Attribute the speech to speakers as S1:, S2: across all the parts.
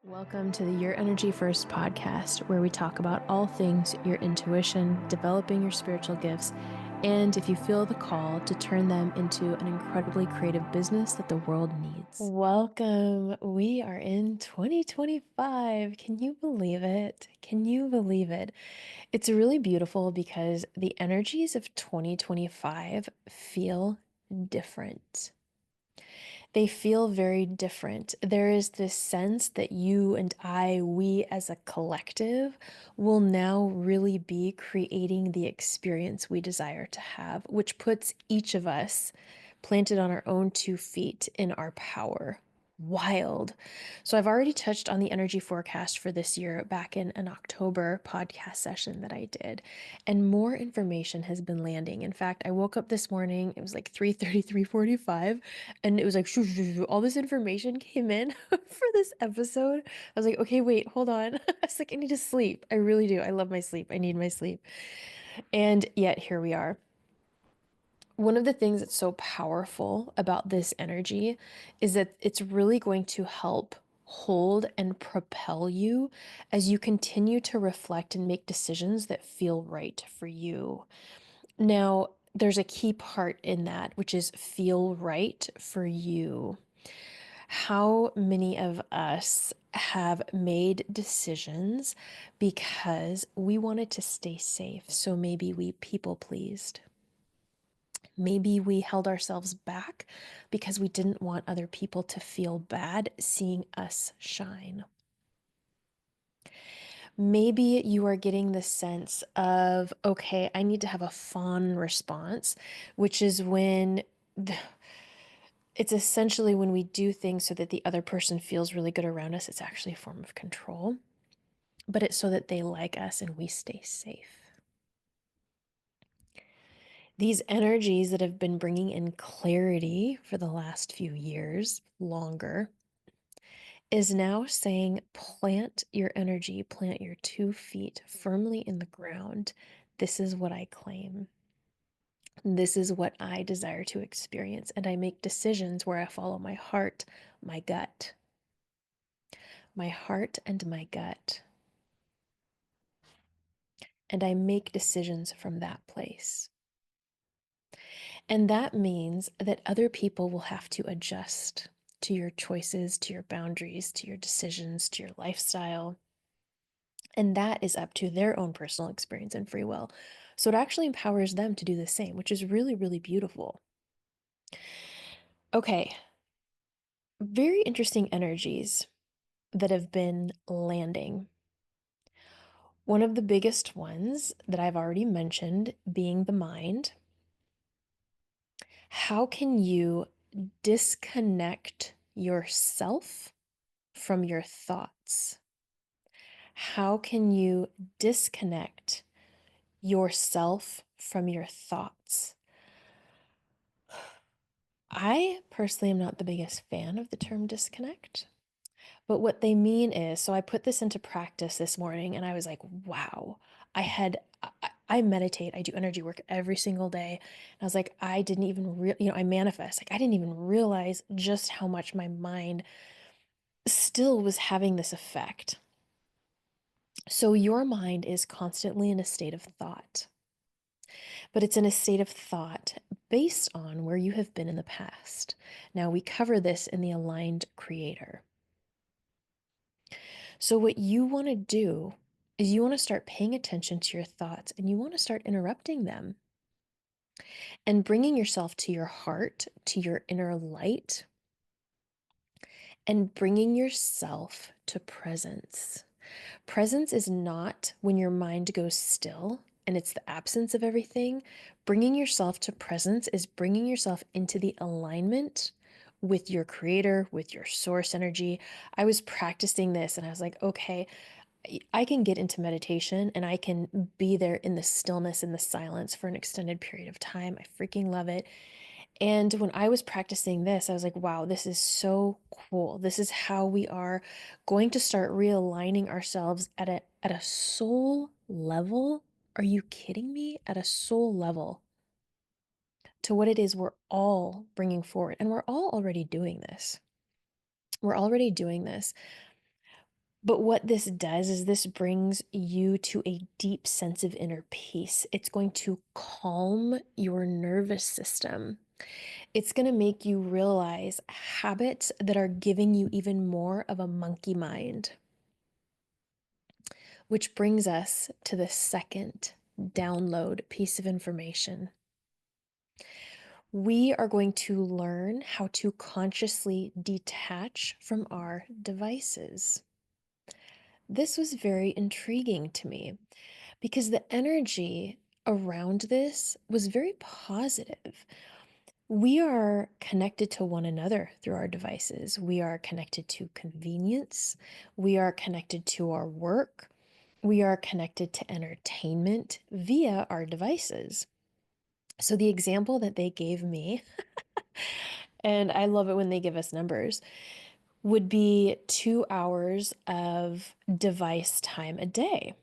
S1: Welcome to the Your Energy First podcast, where we talk about all things your intuition, developing your spiritual gifts, and if you feel the call, to turn them into an incredibly creative business that the world needs. Welcome. We are in 2025. Can you believe it? Can you believe it? It's really beautiful because the energies of 2025 feel different. They feel very different. There is this sense that you and I, we as a collective, will now really be creating the experience we desire to have, which puts each of us planted on our own 2 feet in our power. Wild. So I've already touched on the energy forecast for this year back in an October podcast session that I did, and more information has been landing. In fact, I woke up this morning, it was like 3:30, 3:45, and it was like shoo, shoo, shoo, all this information came in for this episode. I was like, okay, wait, hold on. I was like, I need to sleep. I really do. I love my sleep. I need my sleep. And yet here we are. One of the things that's so powerful about this energy is that it's really going to help hold and propel you as you continue to reflect and make decisions that feel right for you. Now, there's a key part in that, which is feel right for you. How many of us have made decisions because we wanted to stay safe? So maybe we people pleased. Maybe we held ourselves back because we didn't want other people to feel bad seeing us shine. Maybe you are getting the sense of, okay, I need to have a fawn response, which is when it's essentially when we do things so that the other person feels really good around us. It's actually a form of control, but it's so that they like us and we stay safe. These energies that have been bringing in clarity for the last few years, longer, is now saying plant your energy, plant your 2 feet firmly in the ground. This is what I claim. This is what I desire to experience. And I make decisions where I follow my heart, my gut, my heart and my gut. And I make decisions from that place. And that means that other people will have to adjust to your choices, to your boundaries, to your decisions, to your lifestyle. And that is up to their own personal experience and free will. So it actually empowers them to do the same, which is really, really beautiful. Okay, very interesting energies that have been landing. One of the biggest ones that I've already mentioned being the mind. How can you disconnect yourself from your thoughts? How can you disconnect yourself from your thoughts? I personally am not the biggest fan of the term disconnect, but what they mean is, so I put this into practice this morning and I was like, wow, I meditate, I do energy work every single day. And I was like, I didn't even I manifest, like I didn't even realize just how much my mind still was having this effect. So your mind is constantly in a state of thought, but it's in a state of thought based on where you have been in the past. Now, we cover this in the Aligned Creator. So, what you want to do is you want to start paying attention to your thoughts and you want to start interrupting them and bringing yourself to your heart, to your inner light, and bringing yourself to presence. Presence is not when your mind goes still and it's the absence of everything. Bringing yourself to presence is bringing yourself into the alignment with your creator, with your source energy. I was practicing this and I was like, okay, I can get into meditation and I can be there in the stillness and the silence for an extended period of time. I freaking love it. And when I was practicing this, I was like, wow, this is so cool. This is how we are going to start realigning ourselves at a soul level. Are you kidding me? At a soul level to what it is we're all bringing forward. And we're all already doing this. We're already doing this. But what this does is this brings you to a deep sense of inner peace. It's going to calm your nervous system. It's going to make you realize habits that are giving you even more of a monkey mind. Which brings us to the second download piece of information. We are going to learn how to consciously detach from our devices. This was very intriguing to me because the energy around this was very positive. We are connected to one another through our devices. We are connected to convenience. We are connected to our work. We are connected to entertainment via our devices. So, the example that they gave me, and I love it when they give us numbers, would be 2 hours of device time a day.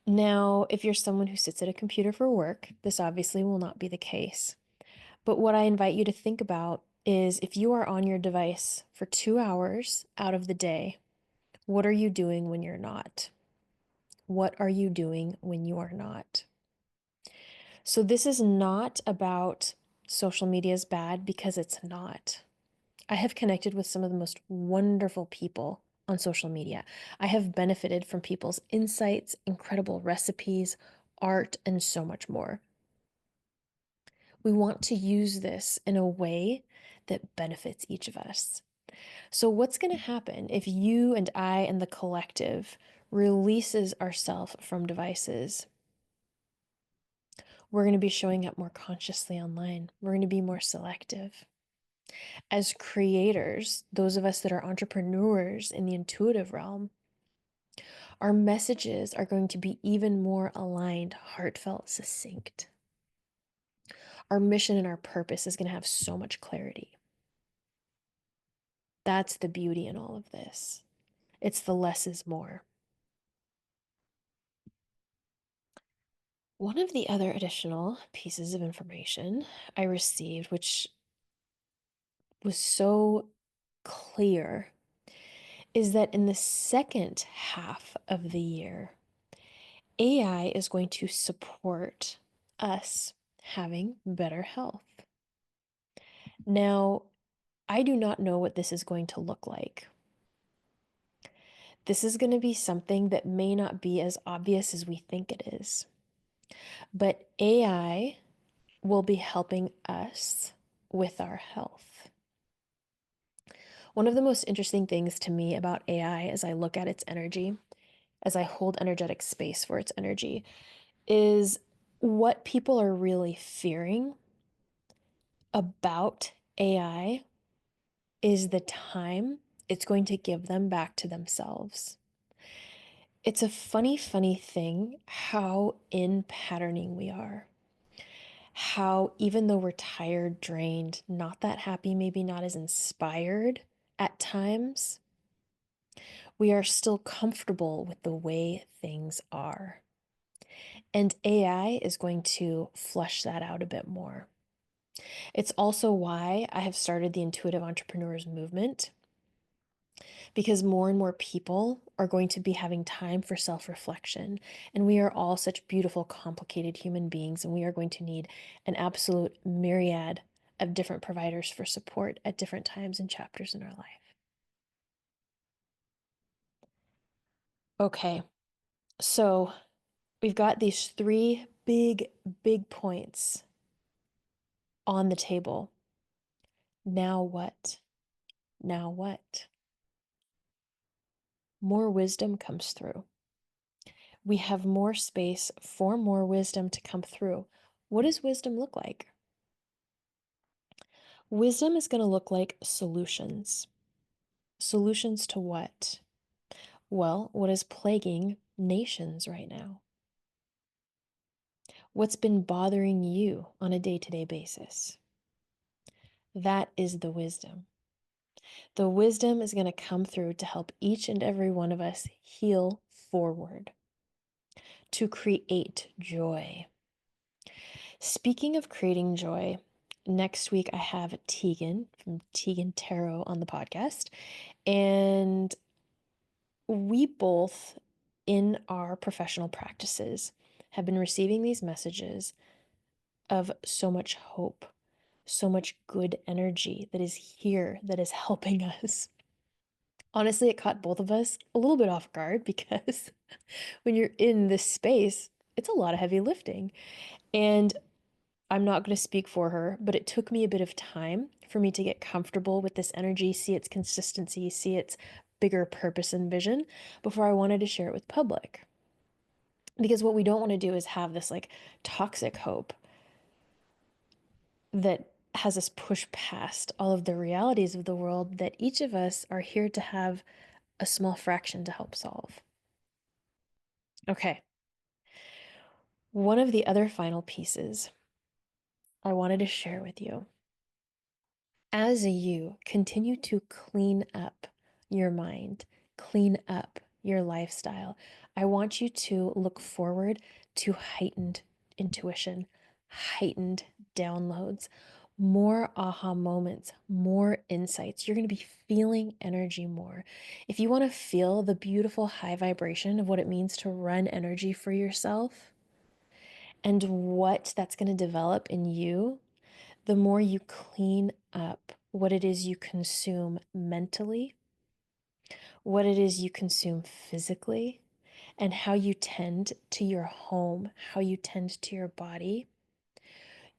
S1: Now, if you're someone who sits at a computer for work, this obviously will not be the case. But what I invite you to think about is if you are on your device for 2 hours out of the day, what are you doing when you're not? What are you doing when you are not? So, this is not about social media is bad because it's not. I have connected with some of the most wonderful people on social media. I have benefited from people's insights, incredible recipes, art, and so much more. We want to use this in a way that benefits each of us. So, what's going to happen if you and I and the collective releases ourselves from devices? We're going to be showing up more consciously online. We're going to be more selective. As creators, those of us that are entrepreneurs in the intuitive realm, our messages are going to be even more aligned, heartfelt, succinct. Our mission and our purpose is going to have so much clarity. That's the beauty in all of this. It's the less is more. One of the other additional pieces of information I received, which was so clear, is that in the second half of the year, AI is going to support us having better health. Now, I do not know what this is going to look like. This is going to be something that may not be as obvious as we think it is. But AI will be helping us with our health. One of the most interesting things to me about AI as I look at its energy, as I hold energetic space for its energy, is what people are really fearing about AI is the time it's going to give them back to themselves. It's a funny, funny thing how in patterning we are. How, even though we're tired, drained, not that happy, maybe not as inspired at times, we are still comfortable with the way things are. And AI is going to flush that out a bit more. It's also why I have started the Intuitive Entrepreneurs Movement, because more and more people are going to be having time for self-reflection. And we are all such beautiful, complicated human beings, and we are going to need an absolute myriad of different providers for support at different times and chapters in our life. Okay, so we've got these three big, big points on the table. Now what? Now what? More wisdom comes through. We have more space for more wisdom to come through. What does wisdom look like? Wisdom is going to look like solutions. Solutions to what? Well, what is plaguing nations right now? What's been bothering you on a day-to-day basis? That is the wisdom. The wisdom is going to come through to help each and every one of us heal forward, to create joy. Speaking of creating joy, next week I have Tegan from Tegan Tarot on the podcast, and we both, in our professional practices, have been receiving these messages of so much hope, so much good energy that is here, that is helping us. Honestly, it caught both of us a little bit off guard because when you're in this space, it's a lot of heavy lifting. And I'm not going to speak for her, but it took me a bit of time for me to get comfortable with this energy, see its consistency, see its bigger purpose and vision before I wanted to share it with public. Because what we don't want to do is have this like toxic hope that has us push past all of the realities of the world that each of us are here to have a small fraction to help solve. Okay. One of the other final pieces I wanted to share with you. As you continue to clean up your mind, clean up your lifestyle, I want you to look forward to heightened intuition, heightened downloads, more aha moments, more insights. You're going to be feeling energy more. If you want to feel the beautiful high vibration of what it means to run energy for yourself and what that's going to develop in you, the more you clean up what it is you consume mentally, what it is you consume physically, and how you tend to your home, how you tend to your body,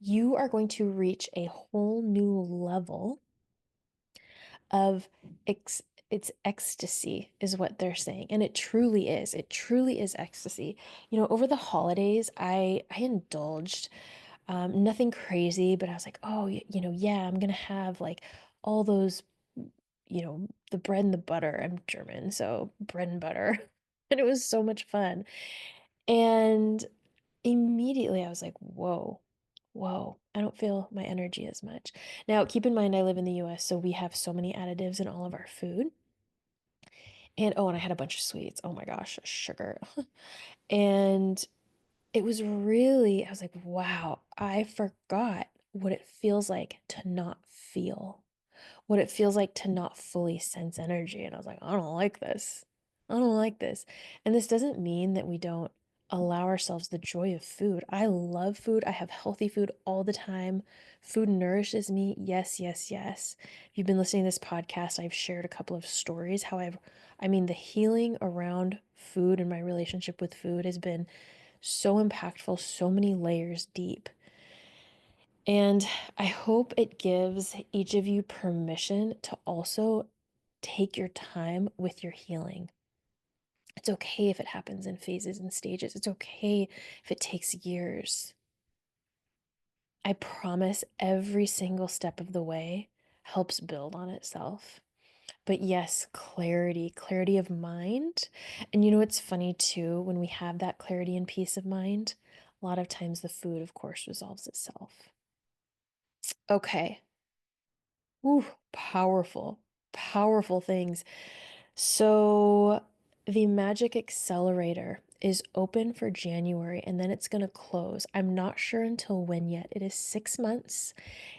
S1: you are going to reach a whole new level of it's ecstasy is what they're saying, and it truly is. It truly is ecstasy. Over the holidays, I indulged. Nothing crazy, but I was like, oh, yeah, I'm gonna have like all those, the bread and the butter. I'm German, so bread and butter. And it was so much fun. And immediately I was like, whoa, whoa, I don't feel my energy as much. Now, keep in mind, I live in the US, so we have so many additives in all of our food. And oh, and I had a bunch of sweets. Oh my gosh, sugar. And it was really, I was like, wow, I forgot what it feels like to not feel, what it feels like to not fully sense energy. And I was like, I don't like this. I don't like this. And this doesn't mean that we don't allow ourselves the joy of food. I love food. I have healthy food all the time. Food nourishes me. Yes, yes, yes. If you've been listening to this podcast, I've shared a couple of stories. The healing around food and my relationship with food has been so impactful, so many layers deep. And I hope it gives each of you permission to also take your time with your healing. It's okay if it happens in phases and stages. It's okay if it takes years. I promise every single step of the way helps build on itself. But yes, clarity of mind. And it's funny too, when we have that clarity and peace of mind, a lot of times the food, of course, resolves itself. Okay. Ooh, powerful, powerful things. So the Magic Accelerator is open for January and then it's going to close. I'm not sure until when yet. It is 6 months.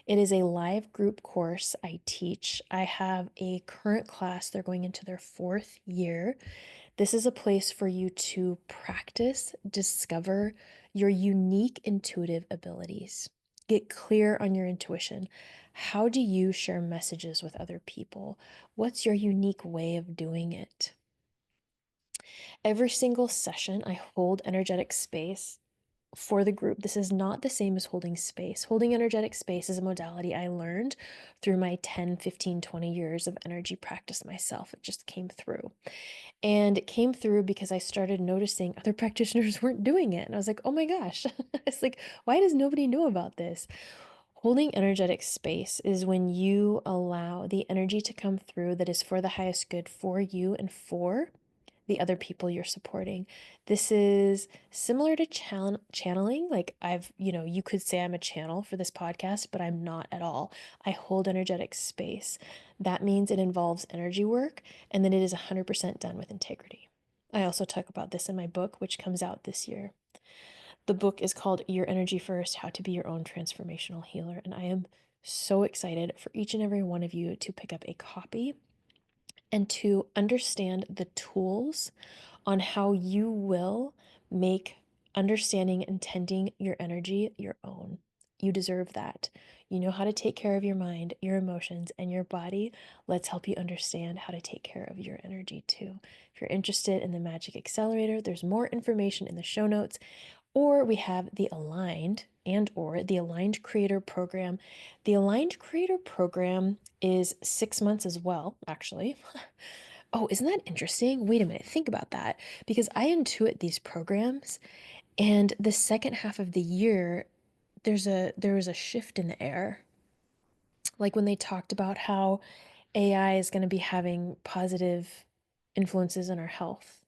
S1: It is a live group course I teach. I have a current class. They're going into their 4th year. This is a place for you to practice, discover your unique intuitive abilities. Get clear on your intuition. How do you share messages with other people? What's your unique way of doing it? Every single session, I hold energetic space for the group. This is not the same as holding space. Holding energetic space is a modality I learned through my 10, 15, 20 years of energy practice myself. It just came through. And it came through because I started noticing other practitioners weren't doing it. And I was like, oh my gosh, it's like, why does nobody know about this? Holding energetic space is when you allow the energy to come through that is for the highest good for you and for the other people you're supporting. This is similar to channeling. Like you could say I'm a channel for this podcast, but I'm not at all. I hold energetic space. That means it involves energy work and then it is 100% done with integrity. I also talk about this in my book, which comes out this year. The book is called Your Energy First: How to Be Your Own Transformational Healer. And I am so excited for each and every one of you to pick up a copy. and to understand the tools on how you will make understanding and tending your energy your own. You deserve that. You know how to take care of your mind, your emotions, and your body. Let's help you understand how to take care of your energy too. If you're interested in the Magic Accelerator, there's more information in the show notes, or we have the Aligned Creator Program. The Aligned Creator Program is 6 months as well, actually. Oh, isn't that interesting? Wait a minute, think about that. Because I intuit these programs, and the second half of the year, there was a shift in the air. Like when they talked about how AI is going to be having positive influences on our health,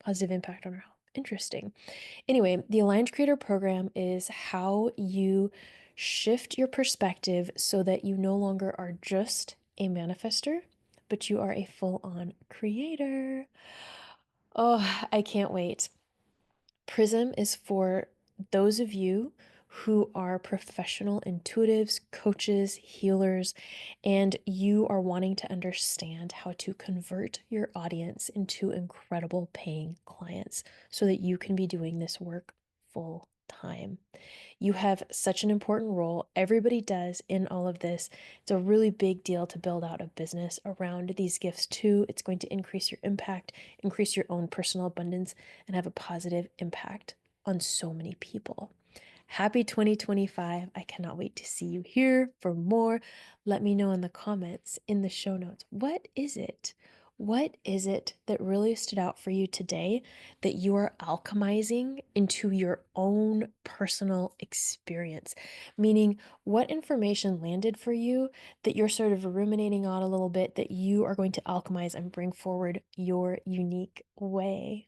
S1: positive impact on our health. Interesting. Anyway, the Aligned Creator Program is how you shift your perspective so that you no longer are just a manifester, but you are a full on creator. Oh, I can't wait. Prism is for those of you who are professional intuitives, coaches, healers, and you are wanting to understand how to convert your audience into incredible paying clients so that you can be doing this work full time. You have such an important role. Everybody does in all of this. It's a really big deal to build out a business around these gifts, too. It's going to increase your impact, increase your own personal abundance, and have a positive impact on so many people. Happy 2025. I cannot wait to see you here for more. Let me know in the comments, in the show notes. What is it? What is it that really stood out for you today that you are alchemizing into your own personal experience? Meaning, what information landed for you that you're sort of ruminating on a little bit that you are going to alchemize and bring forward your unique way?